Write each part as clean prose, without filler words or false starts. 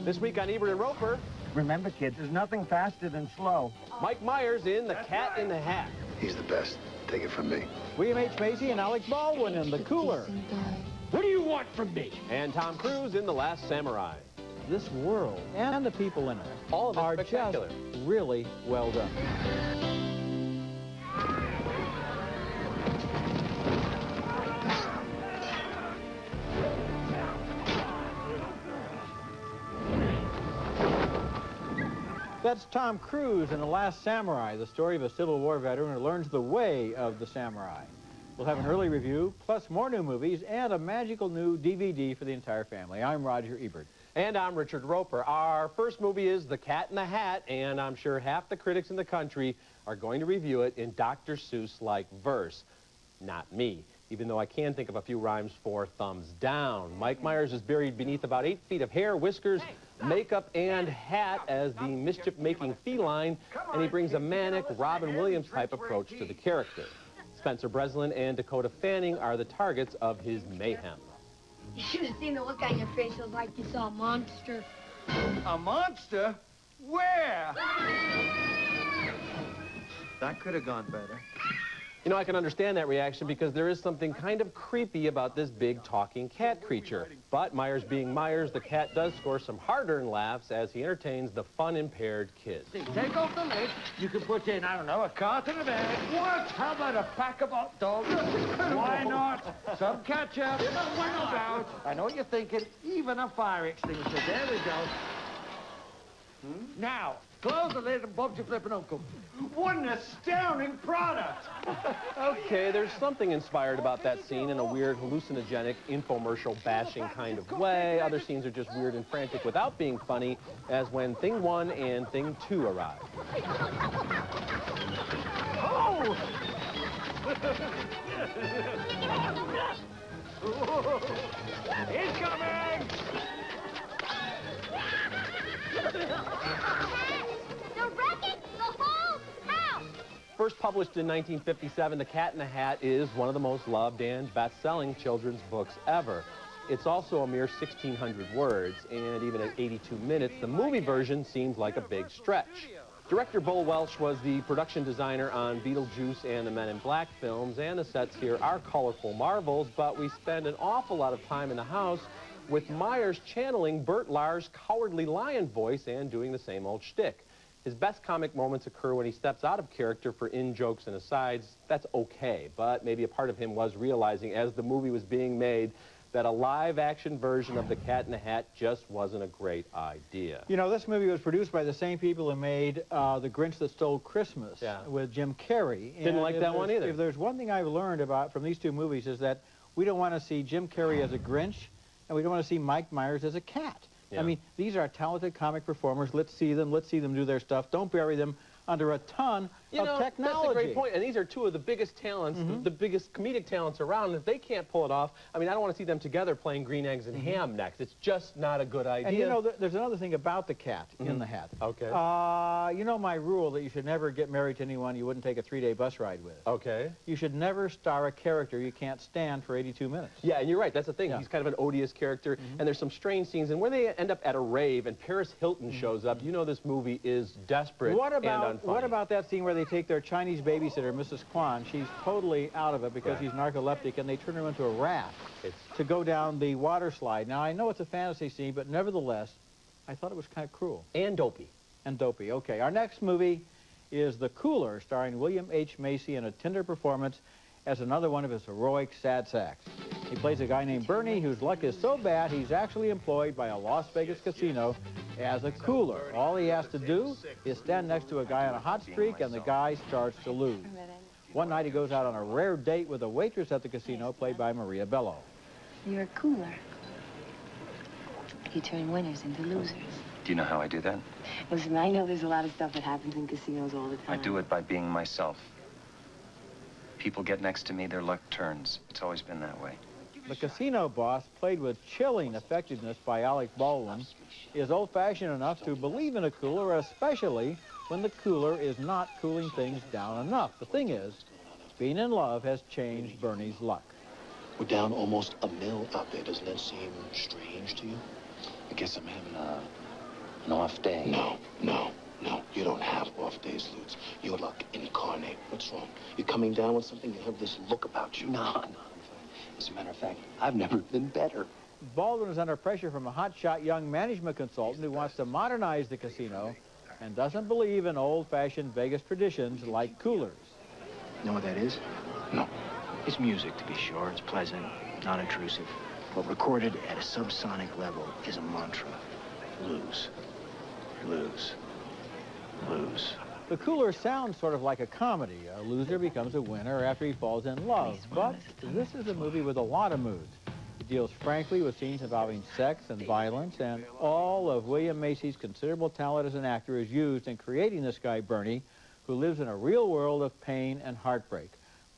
This week on Ebert and Roeper, Remember, kids, there's nothing faster than slow. Mike Myers in The Cat in the Hat. He's the best. Take it from me. William H. Macy and Alec Baldwin in The Cooler. What do you want from me? And Tom Cruise in The Last Samurai. This world and the people in it All of it are spectacular. just really well done. That's Tom Cruise in The Last Samurai, the story of a Civil War veteran who learns the way of the samurai. We'll have an early review, plus more new movies, and a magical new DVD for the entire family. I'm Roger Ebert. And I'm Richard Roeper. Our first movie is The Cat in the Hat, and I'm sure half the critics in the country are going to review it in Dr. Seuss-like verse. Not me, even though I can think of a few rhymes for thumbs down. Mike Myers is buried beneath about 8 feet of hair, whiskers, makeup, and hat as the mischief-making feline, and he brings a manic Robin Williams-type approach to the character. Spencer Breslin and Dakota Fanning are the targets of his mayhem. You should have seen the look on your face. It was like you saw a monster. A monster? Where? That could have gone better. You know, I can understand that reaction because there is something kind of creepy about this big talking cat creature. But Myers being Myers, the cat does score some hard-earned laughs as he entertains the fun-impaired kids. Take off the lid. You can put in, I don't know, a carton of eggs. What? How about a pack of hot dogs? Why not? Some ketchup. Why not? I know what you're thinking. Even a fire extinguisher. There we go. Now, close the lid and bump your flippin' uncle. What an astounding product! Okay, there's something inspired about that scene in a weird, hallucinogenic, infomercial bashing kind of way. Other scenes are just weird and frantic without being funny, as when Thing 1 and Thing 2 arrive. Oh! Incoming! First published in 1957, The Cat in the Hat is one of the most loved and best-selling children's books ever. It's also a mere 1,600 words, and even at 82 minutes, the movie version seems like a big stretch. Director Bull Welch was the production designer on Beetlejuice and the Men in Black films, and the sets here are colorful marvels, but we spend an awful lot of time in the house with Myers channeling Bert Lahr's cowardly lion voice and doing the same old shtick. His best comic moments occur when he steps out of character for in-jokes and asides. That's okay, but maybe a part of him was realizing as the movie was being made that a live-action version of The Cat in the Hat just wasn't a great idea. You know, this movie was produced by the same people who made The Grinch That Stole Christmas with Jim Carrey. Didn't like that one either. If there's one thing I've learned from these two movies is that we don't want to see Jim Carrey as a Grinch, and we don't want to see Mike Myers as a cat. Yeah. I mean, these are talented comic performers. Let's see them do their stuff. Don't bury them under a ton of technology. That's a great point. And these are two of the biggest talents, the biggest comedic talents around. If they can't pull it off, I mean, I don't want to see them together playing Green Eggs and Ham next. It's just not a good idea. And you know, there's another thing about the cat in the hat. Okay. You know my rule that you should never get married to anyone you wouldn't take a 3-day bus ride with. Okay. You should never star a character you can't stand for 82 minutes. Yeah, and you're right. That's the thing. Yeah. He's kind of an odious character, and there's some strange scenes. And when they end up at a rave and Paris Hilton shows up, you know this movie is desperate and unfunny. What about that scene where they take their Chinese babysitter, Mrs. Kwan? She's totally out of it because she's narcoleptic, and they turn her into a raft to go down the water slide. Now, I know it's a fantasy scene, but nevertheless, I thought it was kind of cruel. And dopey. And dopey. Okay, our next movie is The Cooler, starring William H. Macy in a tender performance as another one of his heroic sad sacks. He plays a guy named Bernie whose luck is so bad he's actually employed by a Las Vegas casino as a cooler. All he has to do is stand next to a guy on a hot streak, and the guy starts to lose. One night he goes out on a rare date with a waitress at the casino played by Maria Bello. You're a cooler. You turn winners into losers. Do you know how I do that? Listen, I know there's a lot of stuff that happens in casinos all the time. I do it by being myself. People get next to me, their luck turns. It's always been that way. The casino boss, played with chilling effectiveness by Alec Baldwin, is old-fashioned enough to believe in a cooler, especially when the cooler is not cooling things down enough. The thing is, being in love has changed Bernie's luck. We're down almost $1 million out there. Doesn't that seem strange to you? I guess I'm having a An off day. No, no, no. You don't have off days, Lutz. You're luck incarnate. What's wrong? You're coming down with something? You have this look about you. No. As a matter of fact, I've never been better. Baldwin is under pressure from a hotshot young management consultant who wants to modernize the casino and doesn't believe in old-fashioned Vegas traditions like coolers. You know what that is? No. It's music, to be sure. It's pleasant, non-intrusive. But recorded at a subsonic level is a mantra. Lose. Lose. Lose. The cooler sounds sort of like a comedy. A loser becomes a winner after he falls in love. But this is a movie with a lot of moods. It deals frankly with scenes involving sex and violence, and all of William Macy's considerable talent as an actor is used in creating this guy, Bernie, who lives in a real world of pain and heartbreak.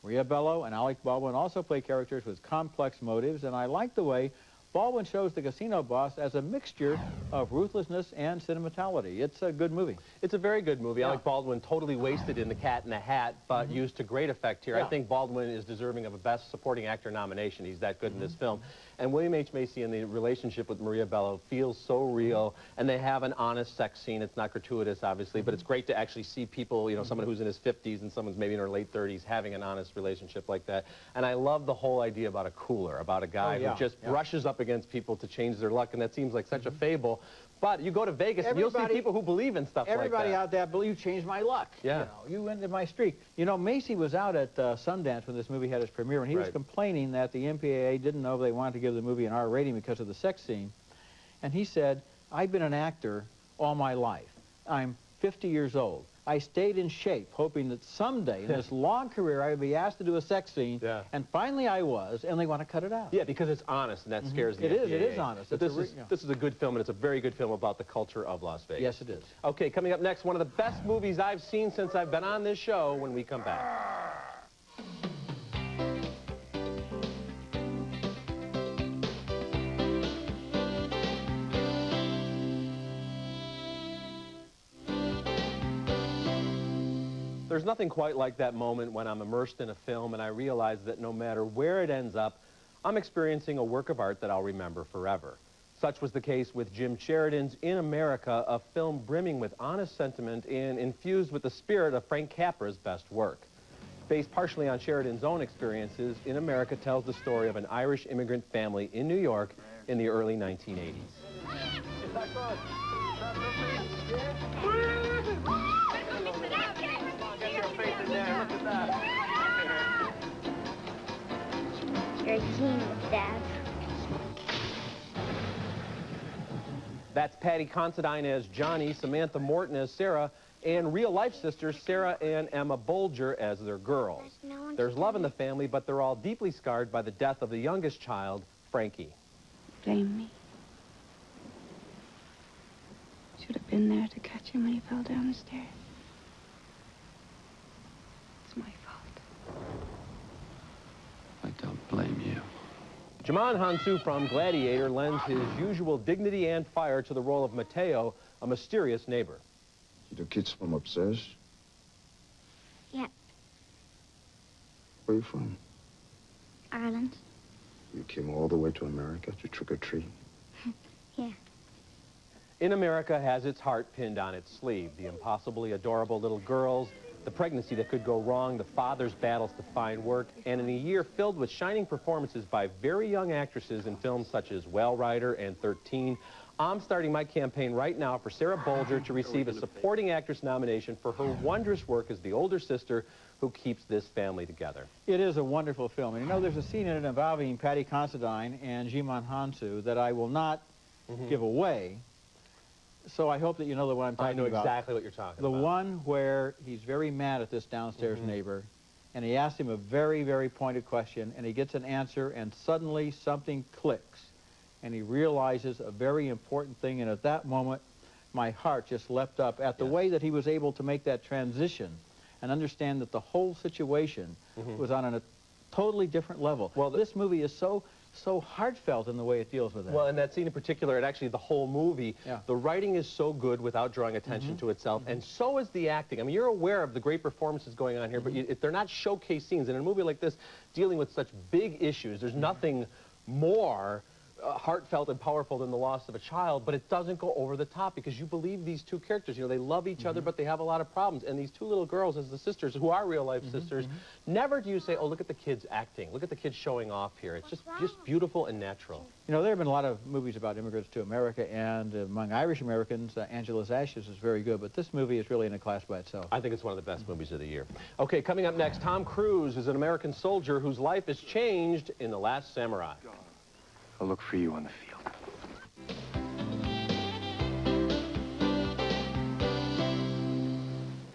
Maria Bello and Alec Baldwin also play characters with complex motives, and I like the way Baldwin shows the casino boss as a mixture of ruthlessness and sentimentality. It's a good movie. It's a very good movie. Yeah. Alec Baldwin totally wasted in The Cat in the Hat, but used to great effect here. Yeah. I think Baldwin is deserving of a Best Supporting Actor nomination. He's that good in this film. And William H. Macy and the relationship with Maria Bello feels so real, and they have an honest sex scene. It's not gratuitous, obviously, but it's great to actually see people, you know, someone who's in his 50s and someone's maybe in her late 30s having an honest relationship like that. And I love the whole idea about a cooler, about a guy who just brushes up against people to change their luck, and that seems like such a fable. But you go to Vegas and you'll see people who believe in stuff like that. Everybody out there believes you changed my luck. Yeah. You know, you ended my streak. You know, Macy was out at Sundance when this movie had its premiere, and he was complaining that the MPAA didn't know if they wanted to give the movie an R rating because of the sex scene. And he said, I've been an actor all my life. I'm 50 years old. I stayed in shape, hoping that someday in this long career I would be asked to do a sex scene, and finally I was, and they want to cut it out. Yeah, because it's honest, and that scares the It is honest. But this is a good film, and it's a very good film about the culture of Las Vegas. Yes, it is. Okay, coming up next, one of the best movies I've seen since I've been on this show when we come back. There's nothing quite like that moment when I'm immersed in a film and I realize that no matter where it ends up, I'm experiencing a work of art that I'll remember forever. Such was the case with Jim Sheridan's In America, a film brimming with honest sentiment and infused with the spirit of Frank Capra's best work. Based partially on Sheridan's own experiences, In America tells the story of an Irish immigrant family in New York in the early 1980s. You're genius, Dad. That's Patty Considine as Johnny, Samantha Morton as Sarah, and real-life sisters Sarah and Emma Bolger as their girls. There's love in the family, but they're all deeply scarred by the death of the youngest child, Frankie. Blame me. Should have been there to catch him when he fell down the stairs. It's my fault. I don't blame you. Djimon Hounsou from Gladiator lends his usual dignity and fire to the role of Mateo, a mysterious neighbor. The kids from upstairs? Yeah, Where are you from? Ireland. You came all the way to America to trick-or-treat? Yeah. In America has its heart pinned on its sleeve. The impossibly adorable little girls, the pregnancy that could go wrong, the father's battles to find work, and in a year filled with shining performances by very young actresses in films such as Whale Rider and 13, I'm starting my campaign right now for Sarah Bolger to receive a supporting actress nomination for her wondrous work as the older sister who keeps this family together. It is a wonderful film. And you know, there's a scene in it involving Patty Considine and Djimon Hounsou that I will not give away. So I hope that you know the one I'm talking about. I know exactly what you're talking about. The one where he's very mad at this downstairs neighbor, and he asks him a very, very pointed question, and he gets an answer, and suddenly something clicks, and he realizes a very important thing, and at that moment, my heart just leapt up at the way that he was able to make that transition and understand that the whole situation was on a totally different level. Well, this movie is so heartfelt in the way it deals with that. Well, in that scene in particular, and actually the whole movie, the writing is so good without drawing attention to itself, and so is the acting. I mean, you're aware of the great performances going on here, but they're not showcase scenes. And in a movie like this, dealing with such big issues, there's nothing more heartfelt and powerful than the loss of a child, but it doesn't go over the top because you believe these two characters. You know, they love each other, but they have a lot of problems. And these two little girls, as the sisters, who are real-life sisters, never do you say, oh, look at the kids acting. Look at the kids showing off here. It's just beautiful and natural. You know, there have been a lot of movies about immigrants to America, and among Irish Americans, Angela's Ashes is very good, but this movie is really in a class by itself. I think it's one of the best movies of the year. Okay, coming up next, Tom Cruise is an American soldier whose life is changed in The Last Samurai. I'll look for you on the field.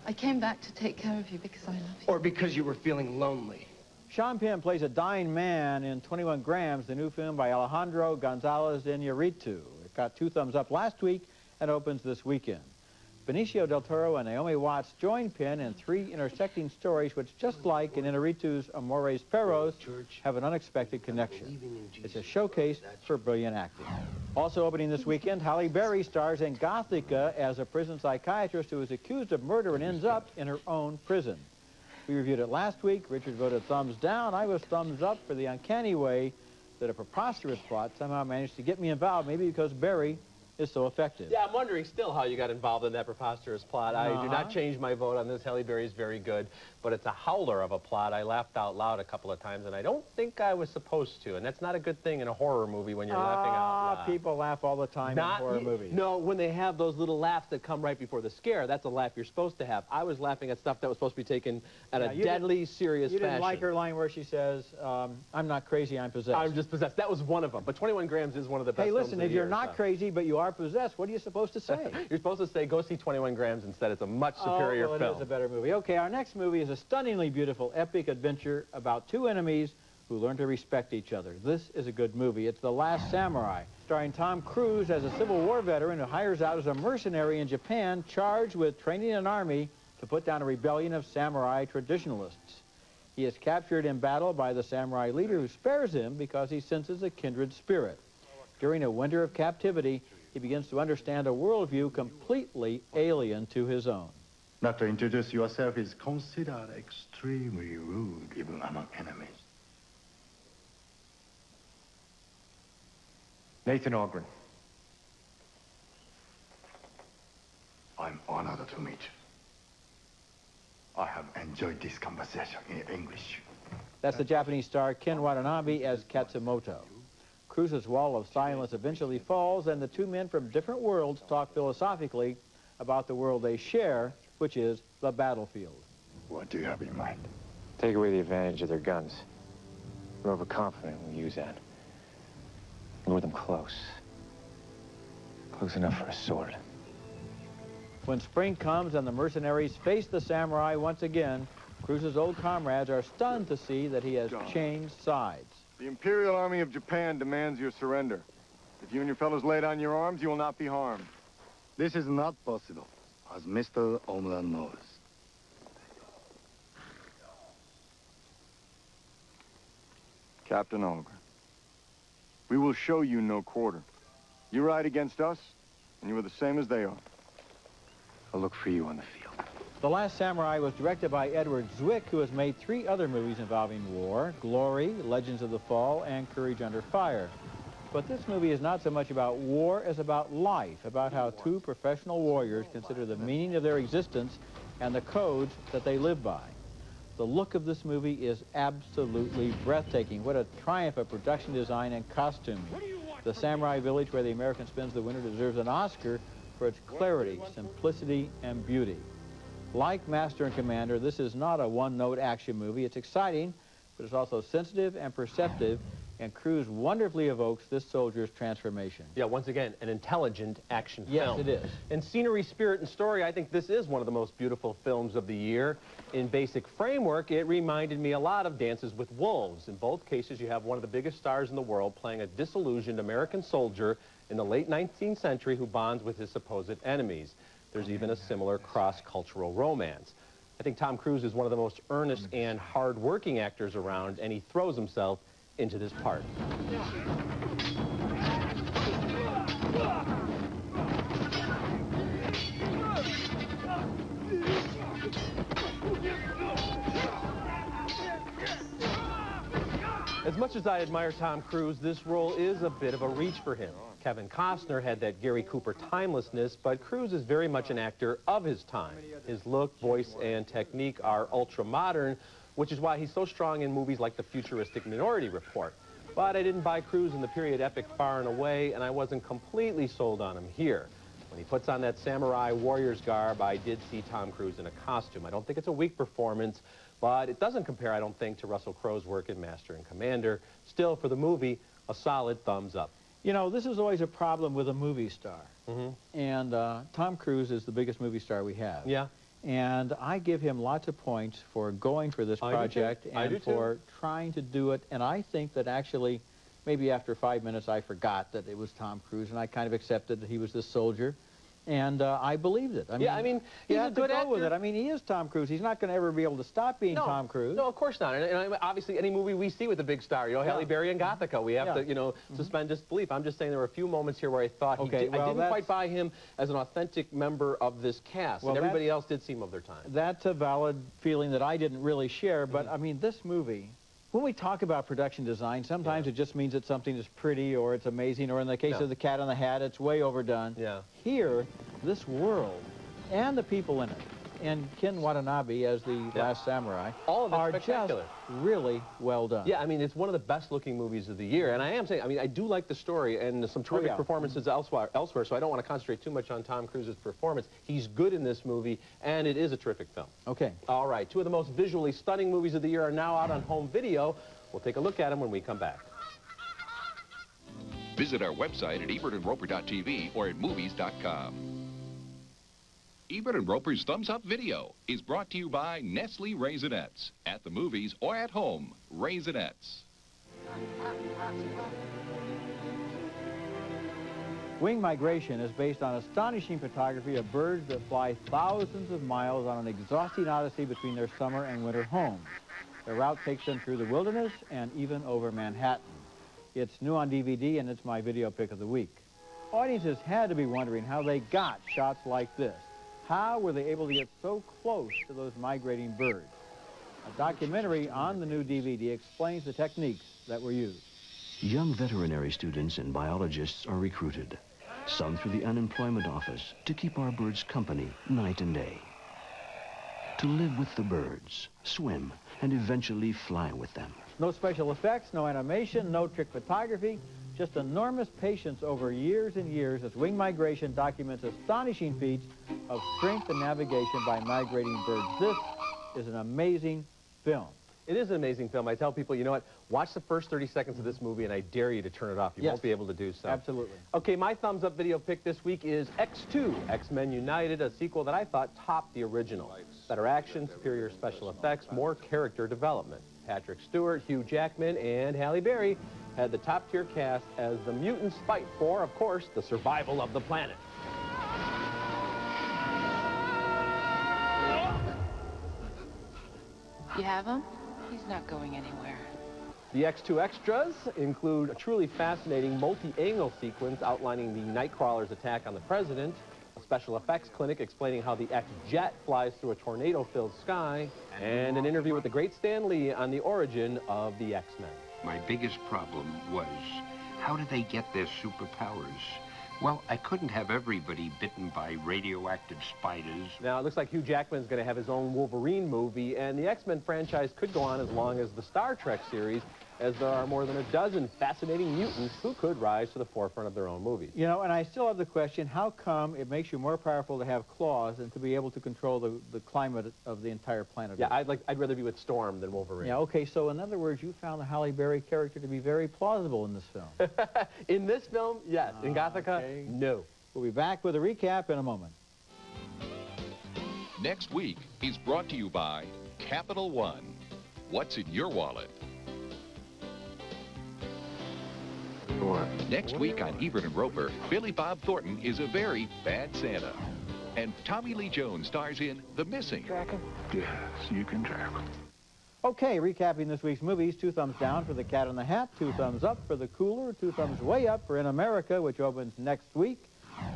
I came back to take care of you because I love you. Or because you were feeling lonely. Sean Penn plays a dying man in 21 Grams, the new film by Alejandro González Iñárritu. It got 2 thumbs up last week and opens this weekend. Benicio del Toro and Naomi Watts join Penn in 3 intersecting stories which, just like in Iñárritu's Amores Perros, have an unexpected connection. It's a showcase for brilliant acting. Also opening this weekend, Halle Berry stars in Gothika as a prison psychiatrist who is accused of murder and ends up in her own prison. We reviewed it last week. Richard voted thumbs down. I was thumbs up for the uncanny way that a preposterous plot somehow managed to get me involved, maybe because Berry is so effective. Yeah, I'm wondering still how you got involved in that preposterous plot. I do not change my vote on this. Halle Berry is very good, but it's a howler of a plot. I laughed out loud a couple of times, and I don't think I was supposed to, and that's not a good thing in a horror movie when you're laughing out loud. People laugh all the time in horror movies. No, when they have those little laughs that come right before the scare, that's a laugh you're supposed to have. I was laughing at stuff that was supposed to be taken at a deadly serious fashion. You didn't like her line where she says, I'm not crazy, I'm possessed. I'm just possessed. That was one of them, but 21 Grams is one of the best films of the year. Hey, listen, if you're not crazy, but you are possessed, what are you supposed to say? You're supposed to say, go see 21 Grams instead. It's a much superior film. It is a better movie. Okay, our next movie is a stunningly beautiful epic adventure about 2 enemies who learn to respect each other. This is a good movie. It's The Last Samurai, starring Tom Cruise as a Civil War veteran who hires out as a mercenary in Japan charged with training an army to put down a rebellion of samurai traditionalists. He is captured in battle by the samurai leader who spares him because he senses a kindred spirit. During a winter of captivity, he begins to understand a worldview completely alien to his own. Not to introduce yourself is considered extremely rude, even among enemies. Nathan Algren. I'm honored to meet you. I have enjoyed this conversation in English. That's the Japanese star Ken Watanabe as Katsumoto. Cruise's wall of silence eventually falls, and the 2 men from different worlds talk philosophically about the world they share, which is the battlefield. What do you have in mind? Take away the advantage of their guns. We're overconfident when we use that. Lure them close. Close enough for a sword. When spring comes and the mercenaries face the samurai once again, Cruise's old comrades are stunned to see that he has changed sides. The Imperial Army of Japan demands your surrender. If you and your fellows lay down your arms, you will not be harmed. This is not possible, as Mr. Omlan knows. Captain Algren, we will show you no quarter. You ride against us, and you are the same as they are. I'll look for you on the field. The Last Samurai was directed by Edward Zwick, who has made 3 other movies involving war: Glory, Legends of the Fall, and Courage Under Fire. But this movie is not so much about war as about life, about how 2 professional warriors consider the meaning of their existence and the codes that they live by. The look of this movie is absolutely breathtaking. What a triumph of production design and costuming. The samurai village where the American spends the winter deserves an Oscar for its clarity, simplicity, and beauty. Like Master and Commander, this is not a one-note action movie. It's exciting, but it's also sensitive and perceptive, and Cruise wonderfully evokes this soldier's transformation. Yeah, once again, an intelligent action film. Yes, it is. In scenery, spirit, and story, I think this is one of the most beautiful films of the year. In basic framework, it reminded me a lot of Dances with Wolves. In both cases, you have one of the biggest stars in the world playing a disillusioned American soldier in the late 19th century who bonds with his supposed enemies. There's even a similar cross-cultural romance. I think Tom Cruise is one of the most earnest and hard-working actors around, and he throws himself into this part. As much as I admire Tom Cruise, this role is a bit of a reach for him. Kevin Costner had that Gary Cooper timelessness, but Cruise is very much an actor of his time. His look, voice, and technique are ultra-modern, which is why he's so strong in movies like the futuristic Minority Report. But I didn't buy Cruise in the period epic Far and Away, and I wasn't completely sold on him here. When he puts on that samurai warrior's garb, I did see Tom Cruise in a costume. I don't think it's a weak performance, but it doesn't compare, I don't think, to Russell Crowe's work in Master and Commander. Still, for the movie, a solid thumbs up. You know, this is always a problem with a movie star. And Tom Cruise is the biggest movie star we have. Yeah. And I give him lots of points for going for this project and for trying to do it. And I think that actually, maybe after 5 minutes, I forgot that it was Tom Cruise, and I kind of accepted that he was this soldier. And I believed it. I mean, he's a good actor. With it. I mean, he is Tom Cruise. He's not going to ever be able to stop being Tom Cruise. No, of course not. And obviously, any movie we see with a big star, you know, Halle Berry and Gothika, we have to, you know, suspend disbelief. I'm just saying there were a few moments here where I thought I didn't quite buy him as an authentic member of this cast. And everybody else did seem of their time. That's a valid feeling that I didn't really share. But, I mean, this movie, when we talk about production design, sometimes it just means that something is pretty or it's amazing, or in the case of The Cat in the Hat, it's way overdone. Here, this world and the people in it, and Ken Watanabe as the Last Samurai, all of it are spectacular. Just really well done. Yeah, I mean, it's one of the best looking movies of the year. And I am saying, I mean, I do like the story and some terrific performances elsewhere, so I don't want to concentrate too much on Tom Cruise's performance. He's good in this movie, and it is a terrific film. Okay. All right, two of the most visually stunning movies of the year are now out on home video. We'll take a look at them when we come back. Visit our website at ebertandroper.tv or at movies.com. Ebert and Roper's Thumbs Up Video is brought to you by Nestle Raisinets. At the movies or at home, Raisinets. Wing Migration is based on astonishing photography of birds that fly thousands of miles on an exhausting odyssey between their summer and winter homes. The route takes them through the wilderness and even over Manhattan. It's new on DVD, and it's my video pick of the week. Audiences had to be wondering how they got shots like this. How were they able to get so close to those migrating birds? A documentary on the new DVD explains the techniques that were used. Young veterinary students and biologists are recruited, some through the unemployment office, to keep our birds company night and day. To live with the birds, swim, and eventually fly with them. No special effects, no animation, no trick photography, just enormous patience over years and years as Wing Migration documents astonishing feats of strength and navigation by migrating birds. This is an amazing film. It is an amazing film. I tell people, you know what, watch the first 30 seconds of this movie and I dare you to turn it off. You won't be able to do so. Absolutely. Okay, my thumbs up video pick this week is X2, X-Men United, a sequel that I thought topped the original. Better action, superior special effects, more character development. Patrick Stewart, Hugh Jackman, and Halle Berry had the top-tier cast as the mutants fight for, of course, the survival of the planet. You have him? He's not going anywhere. The X2 extras include a truly fascinating multi-angle sequence outlining the Nightcrawler's attack on the president, a special effects clinic explaining how the X-Jet flies through a tornado-filled sky, and an interview with the great Stan Lee on the origin of the X-Men. My biggest problem was, how did they get their superpowers? Well, I couldn't have everybody bitten by radioactive spiders. Now, it looks like Hugh Jackman's going to have his own Wolverine movie, and the X-Men franchise could go on as long as the Star Trek series, as there are more than a dozen fascinating mutants who could rise to the forefront of their own movies. You know, and I still have the question, how come it makes you more powerful to have claws and to be able to control the climate of the entire planet? Yeah, I'd rather be with Storm than Wolverine. Yeah, okay, so in other words, you found the Halle Berry character to be very plausible in this film. In this film, yes. In Gothika, no. We'll be back with a recap in a moment. Next week is brought to you by Capital One. What's in your wallet? Next week on Ebert and Roper, Billy Bob Thornton is a very bad Santa. And Tommy Lee Jones stars in The Missing. Yes, you can track them. Okay, recapping this week's movies, 2 thumbs down for The Cat in the Hat, 2 thumbs up for The Cooler, 2 thumbs way up for In America, which opens next week,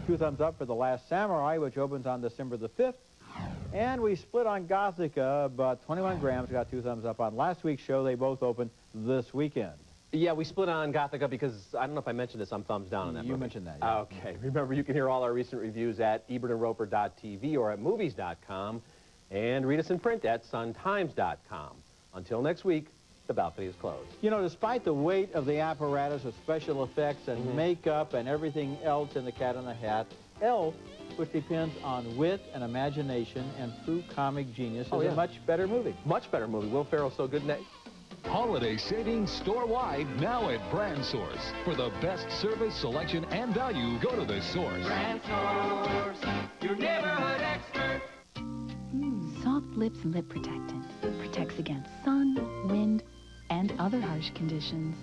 2 thumbs up for The Last Samurai, which opens on December the 5th, and we split on Gothika, but 21 Grams got 2 thumbs up on last week's show. They both opened this weekend. Yeah, we split on Gothika because, I don't know if I mentioned this, I'm thumbs down on that You movie. mentioned that, yeah. Okay. Remember, you can hear all our recent reviews at ebertandroper.tv or at movies.com, and read us in print at suntimes.com. Until next week, the balcony is closed. You know, despite the weight of the apparatus of special effects and makeup and everything else in The Cat in the Hat, Elf, which depends on wit and imagination and true comic genius, is a much better movie. Much better movie. Will Ferrell's so good in it. Holiday savings store-wide now at Brand Source. For the best service, selection, and value, go to The Source. Brand Source, your neighborhood expert. Soft Lips Lip Protectant protects against sun, wind, and other harsh conditions.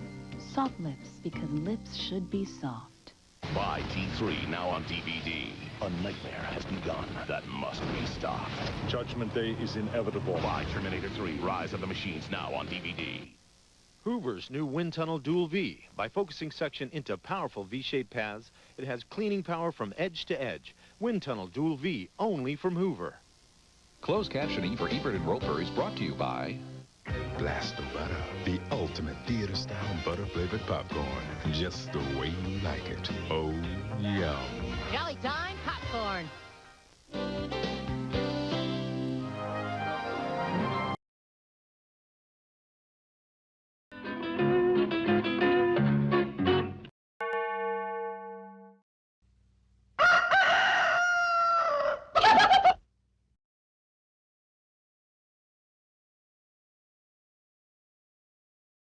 Soft Lips, because lips should be soft. Buy T3 now on DVD. A nightmare has begun that must be stopped. Judgment Day is inevitable. Buy Terminator 3 Rise of the Machines now on DVD. Hoover's new Wind Tunnel Dual V. By focusing suction into powerful V-shaped paths, it has cleaning power from edge to edge. Wind Tunnel Dual V, only from Hoover. Closed captioning for Ebert and Roeper is brought to you by Blast of Butter, the ultimate theater-style butter-flavored popcorn. Just the way you like it. Oh, yum. Jelly time popcorn.